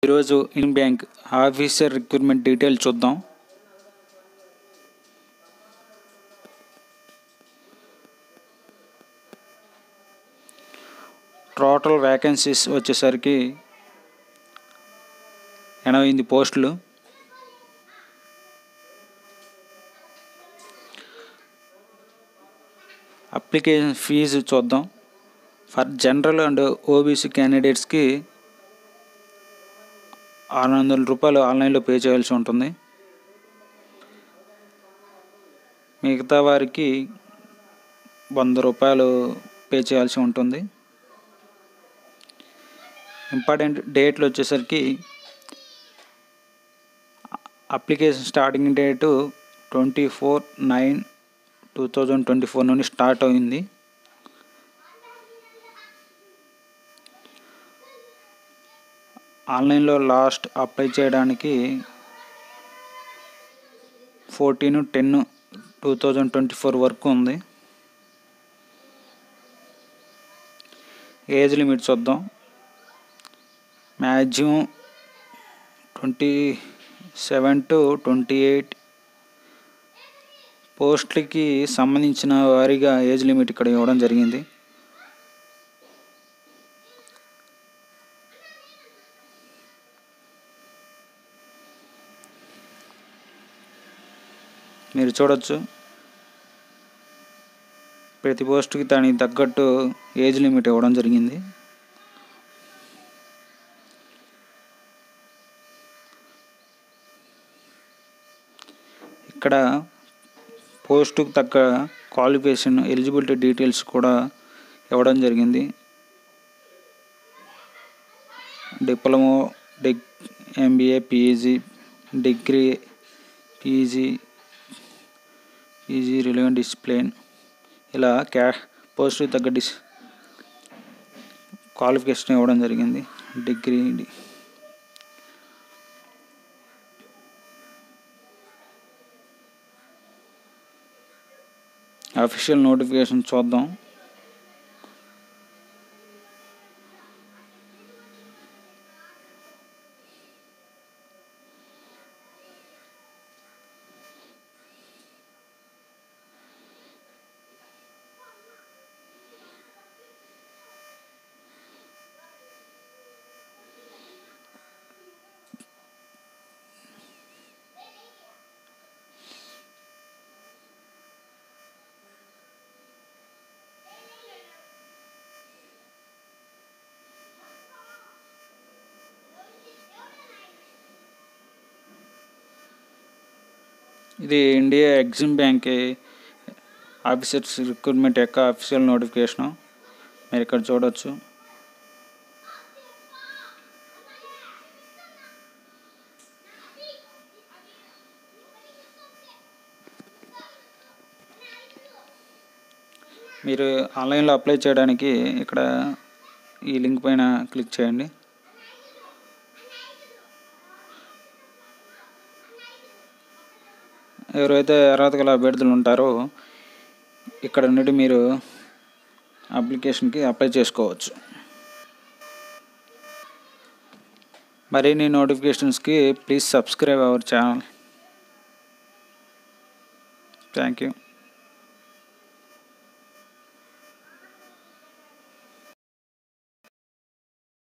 ఈరోజు Indian bank officer recruitment detail చూద్దాం. Total vacancies వచ్చేసరికి 88 పోస్టులు. అప్లికేషన్ ఫీజు చూద్దాం. ఫర్ జనరల్ అండ్ ఓబీసీ క్యాండిడేట్స్కి 600 రూపాయలు ఆన్లైన్లో పే చేయాల్సి ఉంటుంది. మిగతా వారికి 100 రూపాయలు పే చేయాల్సి ఉంటుంది. ఇంపార్టెంట్ డేట్లు వచ్చేసరికి అప్లికేషన్ స్టార్టింగ్ డేటు 24/9/2024 నుండి స్టార్ట్ అయింది. ఆన్లైన్లో లాస్ట్ అప్లై చేయడానికి 14/10/2024 వరకు ఉంది. ఏజ్ లిమిట్ చూద్దాం. మ్యాక్సిమం 27 to 28 పోస్టులకి సంబంధించిన వారిగా ఏజ్ లిమిట్ ఇక్కడ ఇవ్వడం జరిగింది. మీరు చూడొచ్చు, ప్రతి పోస్టుకి దానికి తగ్గట్టు ఏజ్ లిమిట్ ఇవ్వడం జరిగింది. ఇక్కడ పోస్టుకు తగ్గ క్వాలిఫికేషన్, ఎలిజిబిలిటీ డీటెయిల్స్ కూడా ఇవ్వడం జరిగింది. Diploma, MBA, PG, degree, PG relevant discipline, ఇలా పోస్టుకు తగ్గ క్వాలిఫికేషన్ ఇవ్వడం జరిగింది. డిగ్రీ, అఫీషియల్ నోటిఫికేషన్ చూద్దాం. ఇది India Exim bank officers recruitment యొక్క అఫీషియల్ నోటిఫికేషను. మీరు ఇక్కడ చూడవచ్చు. మీరు ఆన్లైన్లో అప్లై చేయడానికి ఇక్కడ ఈ లింక్ పైన క్లిక్ చేయండి. ఎవరైతే అర్హత గల అభ్యర్థులు ఉంటారో ఇక్కడ నుండి మీరు అప్లికేషన్కి అప్లై చేసుకోవచ్చు. మరిన్ని నోటిఫికేషన్స్కి please subscribe our channel. Thank you.